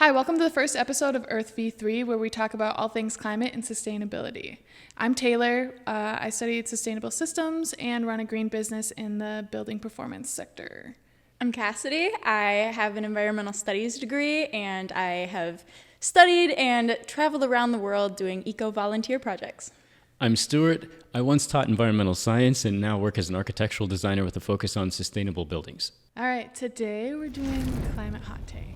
Hi, welcome to the first episode of Earth V3, where we talk about all things climate and sustainability. I'm Taylor. I studied sustainable systems and run a green business in the building performance sector. I'm Cassidy. I have an environmental studies degree, and I have studied and traveled around the world doing eco-volunteer projects. I'm Stuart. I once taught environmental science and now work as an architectural designer with a focus on sustainable buildings. All right, today we're doing climate hot takes.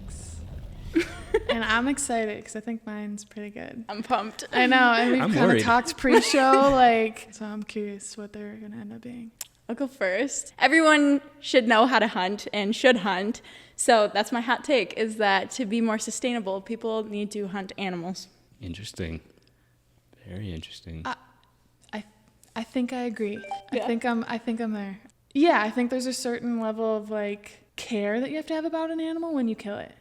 And I'm excited because I think mine's pretty good. I'm pumped. I know, and we've I'm kind worried. of talked pre-show, so I'm curious what they're going to end up being. I'll go first. Everyone should know how to hunt and should hunt. So that's my hot take, is that to be more sustainable, people need to hunt animals. Interesting. Very interesting. I think I agree. Yeah. I think I'm there. Yeah, I think there's a certain level of care that you have to have about an animal when you kill it.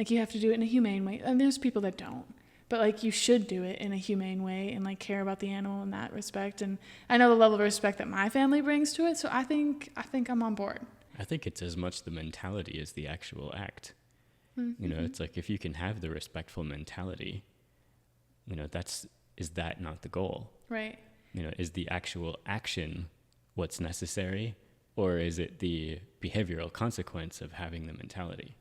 You have to do it in a humane way. And there's people that don't. But you should do it in a humane way and care about the animal in that respect. And I know the level of respect that my family brings to it, so I think I'm on board. I think it's as much the mentality as the actual act. Mm-hmm. It's if you can have the respectful mentality, is that not the goal? Right. Is the actual action what's necessary, or is it the behavioral consequence of having the mentality?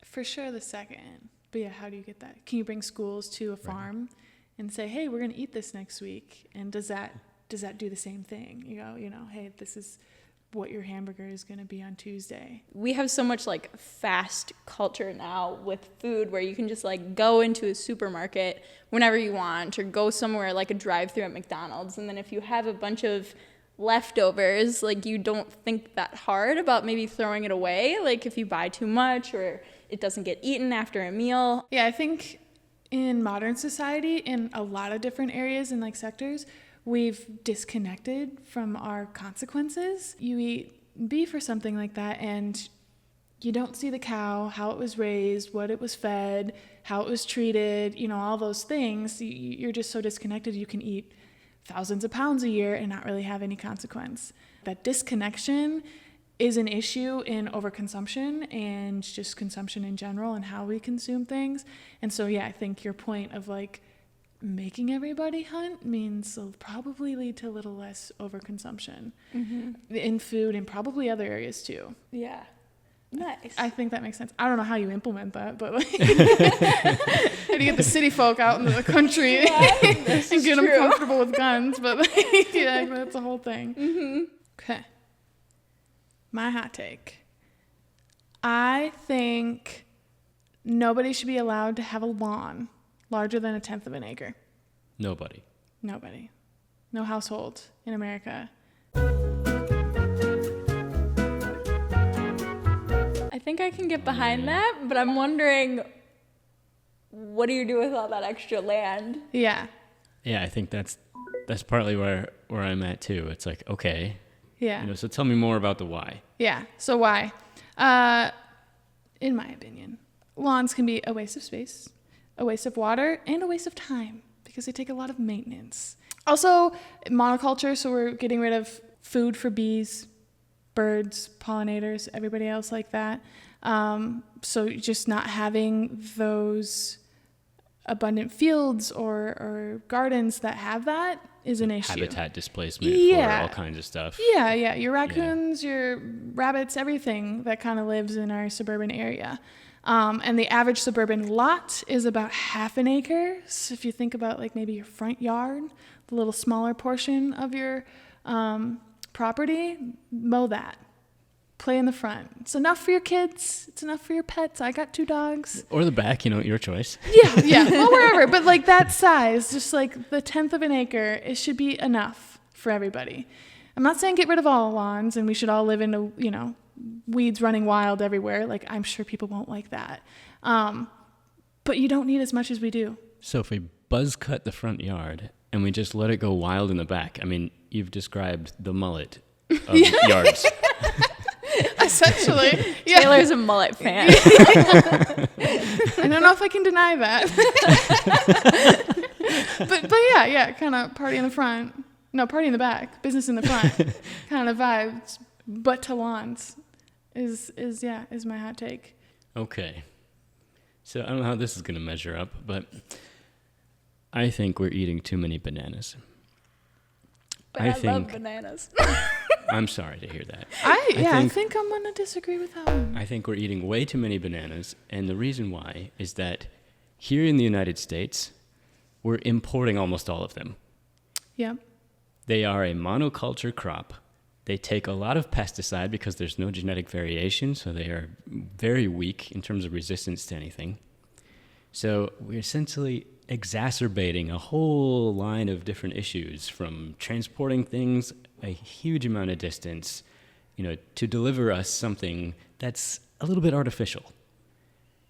For sure the second. But yeah, how do you get that? Can you bring schools to a farm and say, hey, we're going to eat this next week? And does that do the same thing? Hey, this is what your hamburger is going to be on Tuesday. We have so much fast culture now with food where you can just go into a supermarket whenever you want, or go somewhere like a drive-thru at McDonald's. And then if you have a bunch of leftovers, you don't think that hard about maybe throwing it away. If you buy too much or it doesn't get eaten after a meal. Yeah, I think in modern society, in a lot of different areas and sectors, we've disconnected from our consequences. You eat beef or something like that, and you don't see the cow, how it was raised, what it was fed, how it was treated, all those things. You're just so disconnected. You can eat thousands of pounds a year and not really have any consequence. That disconnection is an issue in overconsumption and just consumption in general and how we consume things. And so, yeah, I think your point of making everybody hunt means it'll probably lead to a little less overconsumption in food and probably other areas too. Yeah. Nice. I think that makes sense. I don't know how you implement that, but how do you get the city folk out into the country and get them comfortable with guns? But that's a whole thing. Mm-hmm. Okay. My hot take. I think nobody should be allowed to have a lawn larger than 1/10 of an acre. Nobody. No household in America. I think I can get behind that, but I'm wondering, what do you do with all that extra land? Yeah. Yeah, I think that's partly where I'm at too. It's okay. Yeah. So tell me more about the why. Yeah. So why? In my opinion, lawns can be a waste of space, a waste of water, and a waste of time because they take a lot of maintenance. Also, monoculture, so we're getting rid of food for bees, birds, pollinators, everybody else like that. So just not having those abundant fields or gardens that have that is an issue. Habitat displacement for all kinds of stuff. Yeah. Your raccoons, your rabbits, everything that kind of lives in our suburban area. And the average suburban lot is about 1/2 acre. So if you think about maybe your front yard, the little smaller portion of your property, mow that. Play in the front. It's enough for your kids. It's enough for your pets. I got 2 dogs. Or the back, your choice. Yeah. Well, wherever. But that size, just the 1/10 of an acre, it should be enough for everybody. I'm not saying get rid of all lawns and we should all live in weeds running wild everywhere. I'm sure people won't like that. But you don't need as much as we do. So if we buzz cut the front yard and we just let it go wild in the back, you've described the mullet of yards. Essentially. Yeah. Taylor's a mullet fan. I don't know if I can deny that. but yeah, kind of party in the front. No, party in the back. Business in the front. Kind of vibes. But to lawns is my hot take. Okay. So I don't know how this is going to measure up, but I think we're eating too many bananas. But I love bananas. I'm sorry to hear that. I think I'm going to disagree with that one. I think we're eating way too many bananas, and the reason why is that here in the United States, we're importing almost all of them. Yep. They are a monoculture crop. They take a lot of pesticide because there's no genetic variation, so they are very weak in terms of resistance to anything. So we're essentially exacerbating a whole line of different issues, from transporting things a huge amount of distance, to deliver us something that's a little bit artificial.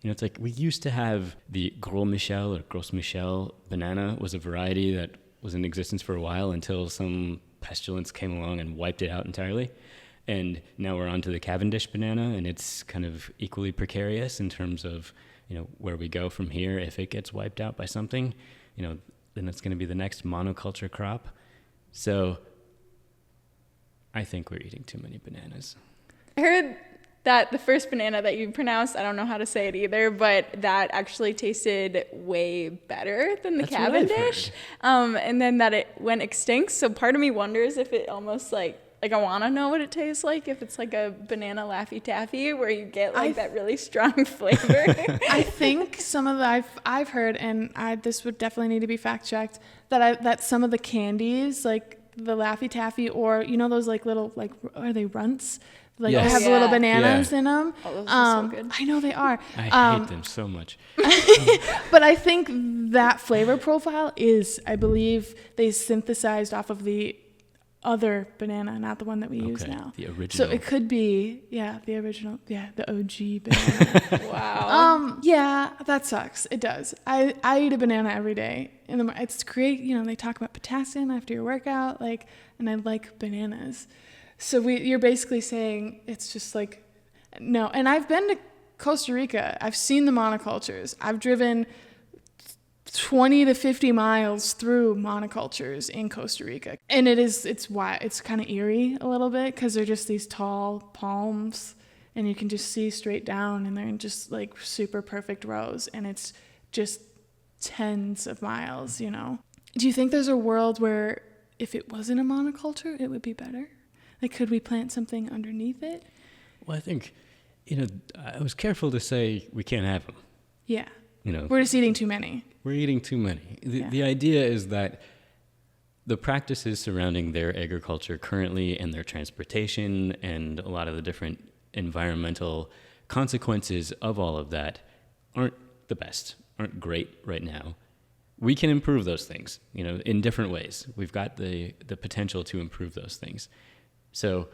It's like we used to have the Gros Michel or Gros Michel banana was a variety that was in existence for a while until some pestilence came along and wiped it out entirely. And now we're on to the Cavendish banana, and it's kind of equally precarious in terms of, where we go from here. If it gets wiped out by something, then it's going to be the next monoculture crop. So I think we're eating too many bananas. I heard that the first banana that you pronounced, I don't know how to say it either, but that actually tasted way better than the Cavendish. And then that it went extinct. So part of me wonders if it almost like I want to know what it tastes like, if it's like a banana Laffy Taffy where you get that really strong flavor. I think some of the I've heard, and this would definitely need to be fact checked, that some of the candies, like the Laffy Taffy, or those little are they runts? Yes. Have little bananas in them. Oh, those are so good. I know they are. I hate them so much. But I think that flavor profile is, I believe, they synthesized off of the other banana, not the one that we use now. The original. So it could be, the original, the OG banana. Wow. Yeah, that sucks. It does. I eat a banana every day. It's great. They talk about potassium after your workout, and I like bananas. So you're basically saying it's just no. And I've been to Costa Rica. I've seen the monocultures. I've driven 20 to 50 miles through monocultures in Costa Rica. And it's kind of eerie a little bit because they're just these tall palms and you can just see straight down and they're in just super perfect rows. And it's just tens of miles, Do you think there's a world where if it wasn't a monoculture, it would be better? Could we plant something underneath it? Well, I think, I was careful to say we can't have them. Yeah. We're just eating too many. We're eating too many. The idea is that the practices surrounding their agriculture currently and their transportation and a lot of the different environmental consequences of all of that aren't the best, aren't great right now. We can improve those things, in different ways. We've got the potential to improve those things. So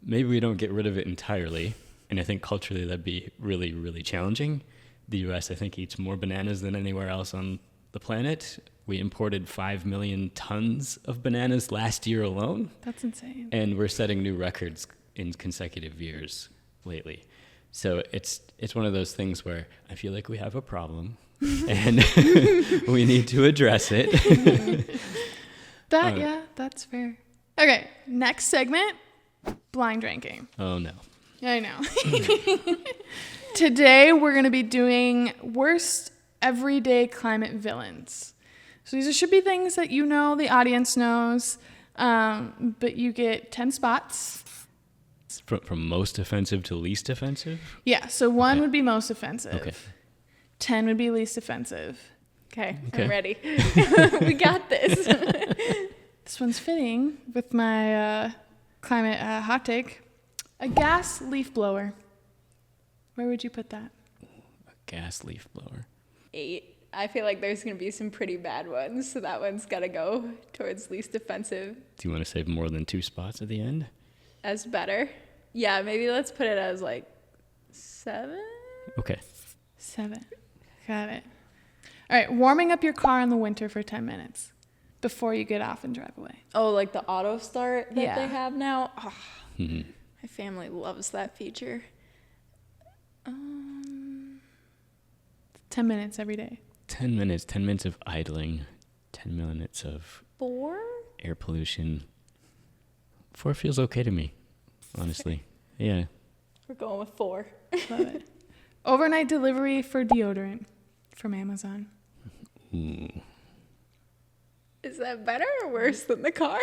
maybe we don't get rid of it entirely, and I think culturally that'd be really, really challenging. The U.S., I think, eats more bananas than anywhere else on the planet. We imported 5 million tons of bananas last year alone. That's insane. And we're setting new records in consecutive years lately. So it's one of those things where I feel like we have a problem, and we need to address it. That's fair. Okay, next segment, blind drinking. Oh, no. I know. Today, we're going to be doing worst everyday climate villains. So these should be things that the audience knows, but you get 10 spots. From most offensive to least offensive? Yeah, so 1 would be most offensive. Okay. 10 would be least offensive. Okay. I'm ready. We got this. This one's fitting with my climate hot take. A gas leaf blower. Where would you put that? A gas leaf blower. 8. I feel like there's going to be some pretty bad ones, so that one's got to go towards least offensive. Do you want to save more than 2 spots at the end? As better. Yeah, maybe let's put it as 7? Okay. 7. Got it. All right, warming up your car in the winter for 10 minutes before you get off and drive away. Oh, like the auto start that they have now? Oh, Mm-hmm. my family loves that feature. 10 minutes every day. 10 minutes. 10 minutes of idling. 10 minutes of 4? air pollution. 4 feels okay to me, honestly. Yeah. We're going with 4. Love it. Overnight delivery for deodorant. from Amazon. Ooh. Is that better or worse than the car?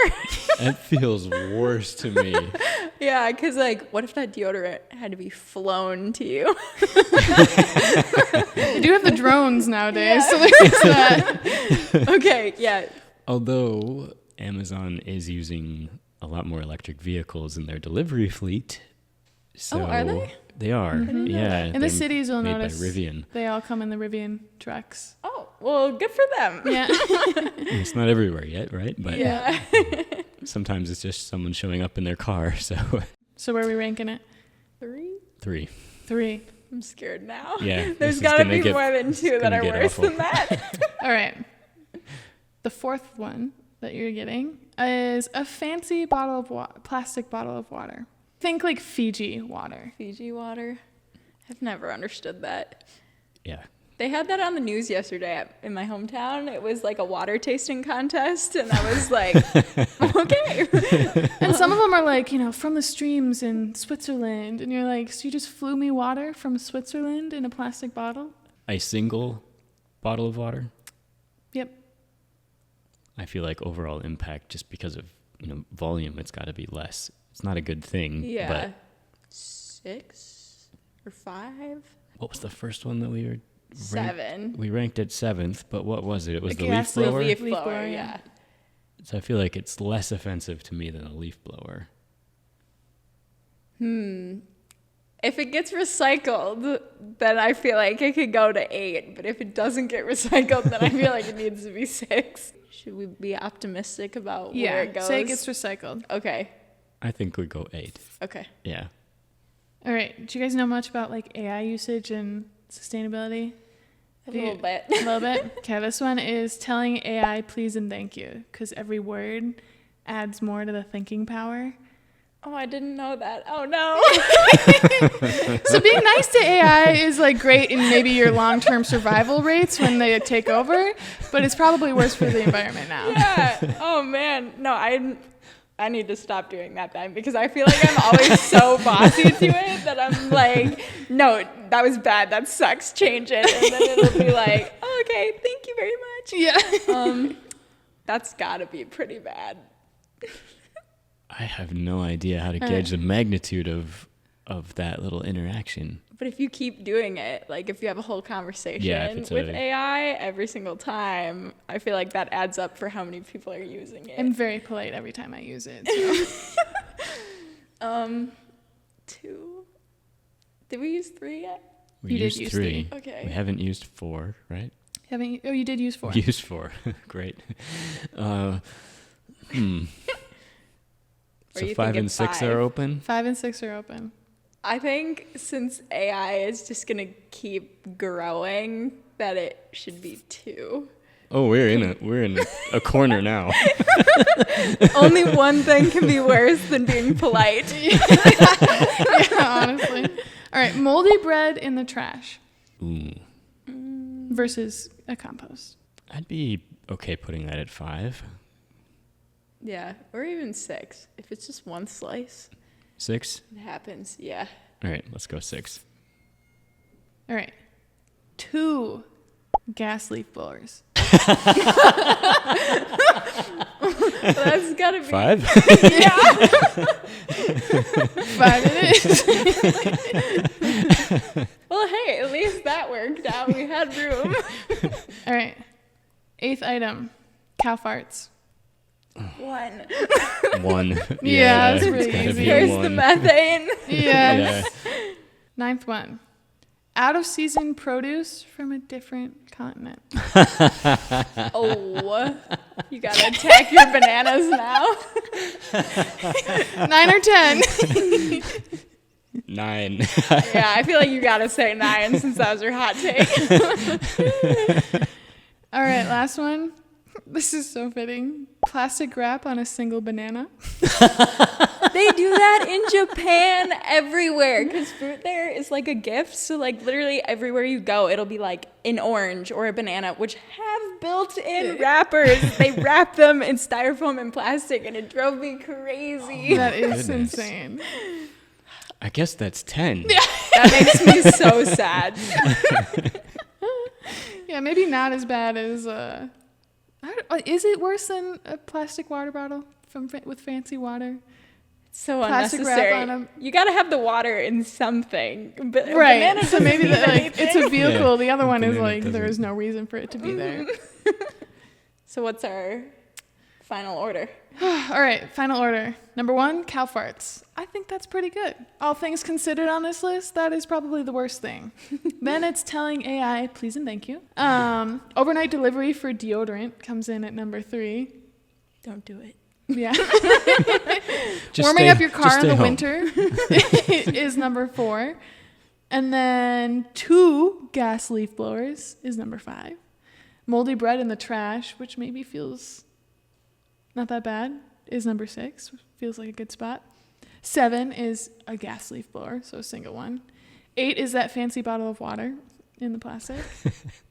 That feels worse to me. Yeah, because, like, what if that deodorant had to be flown to you? They do have the drones nowadays, so there's that. Okay, yeah. Although Amazon is using a lot more electric vehicles in their delivery fleet. So are they? They are. Yeah. In the cities, you'll made notice by Rivian. they all come in the Rivian trucks. Oh, well, good for them. Yeah. It's not everywhere yet, right? But Yeah. sometimes it's just someone showing up in their car. So So where are we ranking it? 3? 3. 3. I'm scared now. Yeah, this There's is got to gonna be get- more than 2 that gonna are get worse awful. than that. All right. The fourth one that you're getting is a fancy plastic bottle of water. Think like Fiji water. Fiji water. I've never understood that. Yeah. They had that on the news yesterday in my hometown. It was like a water tasting contest, and I was like, okay. And some of them are like, from the streams in Switzerland. And you're like, so you just flew me water from Switzerland in a plastic bottle? A single bottle of water. Yep. I feel like overall impact, just because of volume, it's got to be less. It's not a good thing. Yeah. But 6 or 5? what was the first one that we were? 7. We ranked it 7th, but what was it? It was The the leaf gas leaf blower. Leaf Leaf blower, blower, yeah. So I feel like it's less offensive to me than a leaf blower. If it gets recycled, then I feel like it could go to 8. But if it doesn't get recycled, then I feel like it needs to be 6. Should we be optimistic about where it goes? Say it gets recycled. Okay. I think we go 8. Okay. Yeah. All right. Do you guys know much about like AI usage and sustainability? A little bit. A little bit? Okay, this one is telling AI please and thank you, because every word adds more to the thinking power. Oh, I didn't know that. Oh, no. So being nice to AI is like great in maybe your long-term survival rates when they take over, but it's probably worse for the environment now. Yeah. Oh, man. No, I need to stop doing that then, because I feel like I'm always so bossy to it that I'm like, no, that was bad. That sucks. Change it. And then it'll be like, oh, okay, thank you very much. Yeah. That's got to be pretty bad. I have no idea how to gauge the magnitude of that little interaction. But if you keep doing it, like if you have a whole conversation with AI every single time, I feel like that adds up for how many people are using it. I'm very polite every time I use it. So. 2. Did we use 3 yet? We You did used use 3. Okay. We haven't used 4, right? Haven't you? Oh, you did use 4. We used 4. Great. Or So you 5 think and it's 6 5? are open? 5 and 6 are open. I think since AI is just going to keep growing, that it should be 2. Oh, we're in a corner now. Only one thing can be worse than being polite. Yeah, honestly. All right, moldy bread in the trash Ooh. versus a compost. I'd be okay putting that at 5. Yeah, or even 6. If it's just one slice, 6? it happens. Yeah. All right, let's go 6. All right, 2 gas leaf blowers. That's got to be 5? Yeah. 5 it is. Well, hey, at least that worked out. We had room. All right, 8th item, cow farts. 1. 1. Yeah, that's it's pretty gotta easy. be a Here's the 1. methane. Yes. Yeah. 9th one, out of season produce from a different continent. Oh, you got to attack your bananas now. 9 or 10. 9. Yeah, I feel like you got to say 9 since that was your hot take. All right, last one. This is so fitting. Plastic wrap on a single banana. They do that in Japan everywhere because fruit there is like a gift. So like literally everywhere you go, it'll be like an orange or a banana, which have built-in wrappers. They wrap them in styrofoam and plastic, and it drove me crazy. That is Goodness. insane. I guess that's 10. That makes me so sad. Yeah, maybe not as bad as is it worse than a plastic water bottle with fancy water? So Plastic wrap unnecessary. on 'em. You got to have the water in something. Right. So maybe it's a vehicle. Yeah, The other one is banana like doesn't. there is no reason for it to be there. So what's our final order? All right, final order. Number 1, cow farts. I think that's pretty good. All things considered on this list, that is probably the worst thing. Then it's telling AI, please and thank you. Overnight delivery for deodorant comes in at number 3. Don't do it. Yeah. Just Warming stay- up your just car in stay the home. winter is number 4. And then 2 gas leaf blowers is number 5. Moldy bread in the trash, which maybe feels not that bad, is number 6. Feels like a good spot. 7 is a gas leaf blower, so a single one. 8 is that fancy bottle of water in the plastic.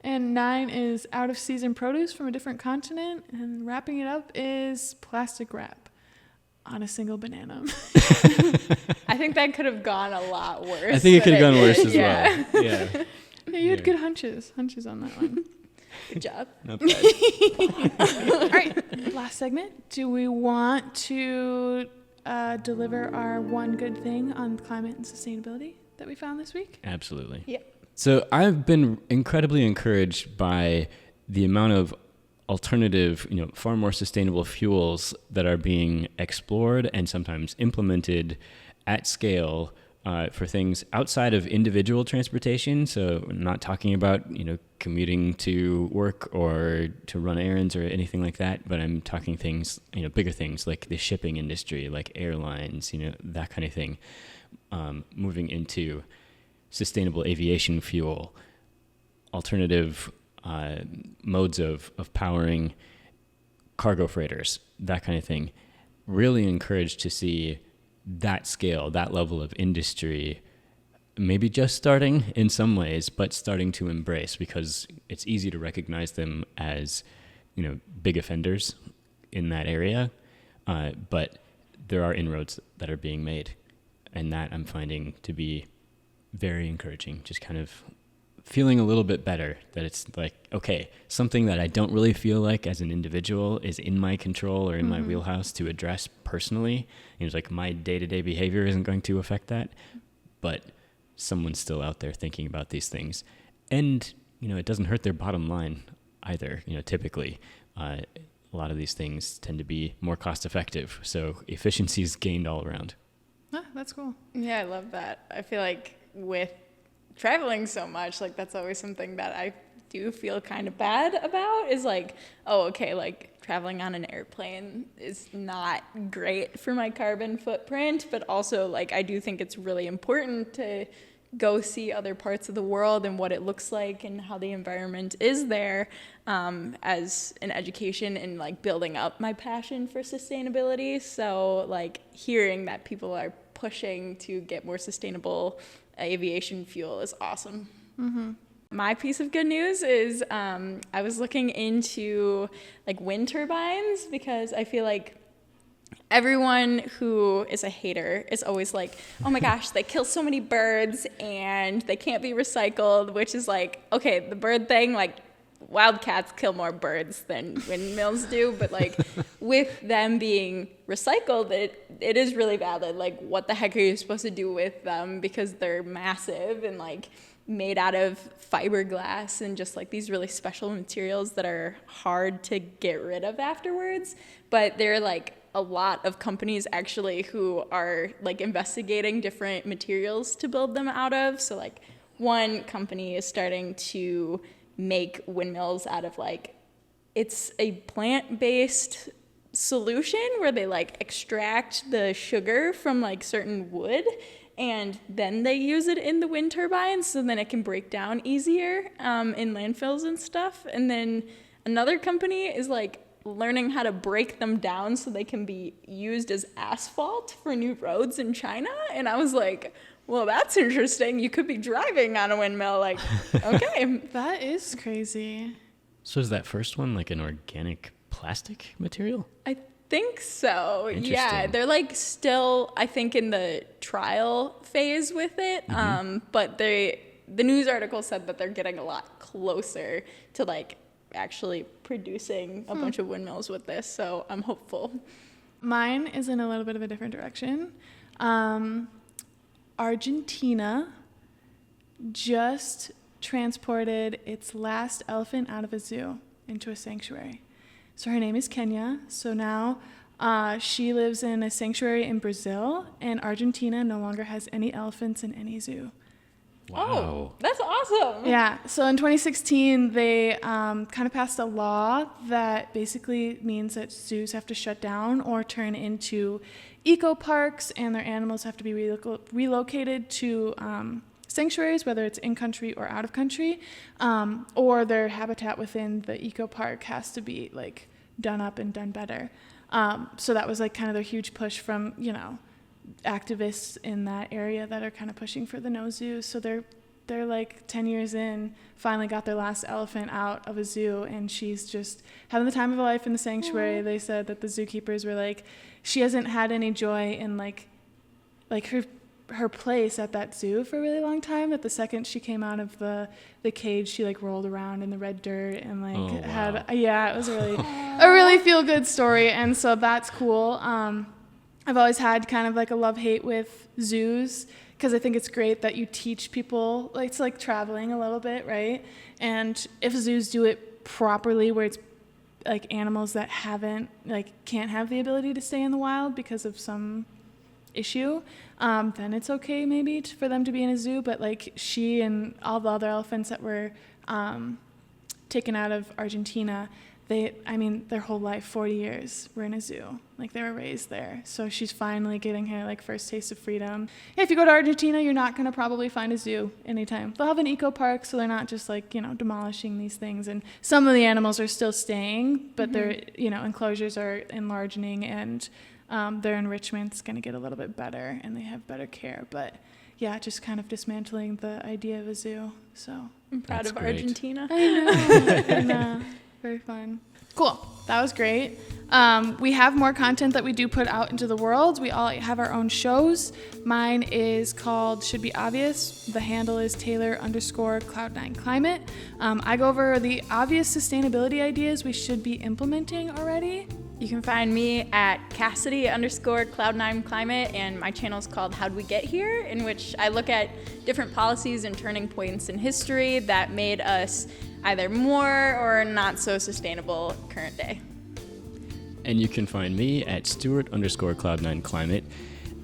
And 9 is out of season produce from a different continent. And wrapping it up is plastic wrap on a single banana. I think that could have gone a lot worse. I think it could have than gone worse did. as Yeah. well. Yeah. Yeah, you had Yeah. good hunches on that one. Good job. Not bad. All right, last segment. Do we want to deliver our one good thing on climate and sustainability that we found this week? Absolutely. Yeah. So I've been incredibly encouraged by the amount of alternative, far more sustainable fuels that are being explored and sometimes implemented at scale for things outside of individual transportation. So I'm not talking about, commuting to work or to run errands or anything like that, but I'm talking things, bigger things like the shipping industry, like airlines, that kind of thing, moving into sustainable aviation fuel, alternative modes of powering cargo freighters, that kind of thing. Really encouraged to see that scale, that level of industry, maybe just starting in some ways, but starting to embrace, because it's easy to recognize them as, big offenders in that area. But there are inroads that are being made, and that I'm finding to be very encouraging. Just kind of feeling a little bit better that it's like, okay, something that I don't really feel like as an individual is in my control or in my wheelhouse to address personally. It's like my day-to-day behavior isn't going to affect that, but someone's still out there thinking about these things. And, it doesn't hurt their bottom line either. Typically, a lot of these things tend to be more cost effective. So efficiency is gained all around. Ah, that's cool. Yeah, I love that. I feel like with traveling so much, like that's always something that I do feel kind of bad about, is like, oh, okay, like traveling on an airplane is not great for my carbon footprint, but also like I do think it's really important to go see other parts of the world and what it looks like and how the environment is there, as an education and like building up my passion for sustainability. So like hearing that people are pushing to get more sustainable aviation fuel is awesome. Mm-hmm. My piece of good news is I was looking into like wind turbines, because I feel like everyone who is a hater is always like, oh my gosh, they kill so many birds and they can't be recycled, which is like, okay, the bird thing, like wildcats kill more birds than windmills do, but like with them being recycled, it is really valid. Like what the heck are you supposed to do with them, because they're massive and like made out of fiberglass and just like these really special materials that are hard to get rid of afterwards. But they're like a lot of companies actually who are like investigating different materials to build them out of. So like one company is starting to make windmills out of like, it's a plant-based solution where they like extract the sugar from like certain wood and then they use it in the wind turbines, so then it can break down easier in landfills and stuff. And then another company is like learning how to break them down so they can be used as asphalt for new roads in China. And I was like, well, that's interesting. You could be driving on a windmill. Like, okay. That is crazy. So is that first one like an organic plastic material? I think so. Yeah, Interesting. they're like still, I think, in the trial phase with it. But the news article said that they're getting a lot closer to like actually producing a bunch of windmills with this. So I'm hopeful. Mine is in a little bit of a different direction. Argentina just transported its last elephant out of a zoo into a sanctuary. So her name is Kenya. So now she lives in a sanctuary in Brazil, and Argentina no longer has any elephants in any zoo. Wow. Oh, that's awesome. Yeah. So in 2016, they kind of passed a law that basically means that zoos have to shut down or turn into eco parks, and their animals have to be relocated to sanctuaries, whether it's in country or out of country, or their habitat within the eco park has to be like done up and done better. So that was like kind of their huge push from, you know, activists in that area that are kind of pushing for the no zoo. So they're like 10 years in, finally got their last elephant out of a zoo, and she's just having the time of her life in the sanctuary. They said that the zookeepers were like, she hasn't had any joy in like her place at that zoo for a really long time, that the second she came out of the cage, she like rolled around in the red dirt and like it was a really feel good story. And so that's cool. I've always had kind of like a love-hate with zoos, because I think it's great that you teach people, like, it's like traveling a little bit, right? And if zoos do it properly, where it's like animals that can't have the ability to stay in the wild because of some issue, then it's okay maybe for them to be in a zoo. But like she and all the other elephants that were taken out of Argentina, their whole life, 40 years, were in a zoo. Like, they were raised there. So she's finally getting her like first taste of freedom. If you go to Argentina, you're not going to probably find a zoo anytime. They'll have an eco park, so they're not just like, you know, demolishing these things. And some of the animals are still staying, but their, you know, enclosures are enlarging, and their enrichment's going to get a little bit better, and they have better care. But yeah, just kind of dismantling the idea of a zoo. So I'm proud of Argentina. I know. Very fun. Cool. That was great. We have more content that we do put out into the world. We all have our own shows. Mine is called Should Be Obvious. The handle is Taylor_Cloud9Climate. I go over the obvious sustainability ideas we should be implementing already. You can find me at Cassidy_Cloud9Climate, and my channel is called How'd We Get Here, in which I look at different policies and turning points in history that made us either more or not so sustainable current day. And you can find me at Stewart_Cloud9Climate,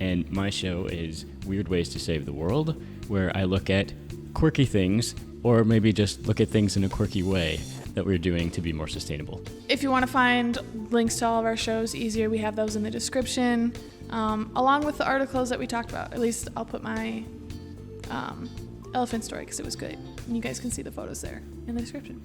and my show is Weird Ways to Save the World, where I look at quirky things, or maybe just look at things in a quirky way that we're doing to be more sustainable. If you want to find links to all of our shows easier, we have those in the description, along with the articles that we talked about. At least I'll put my elephant story because it was good. And you guys can see the photos there in the description.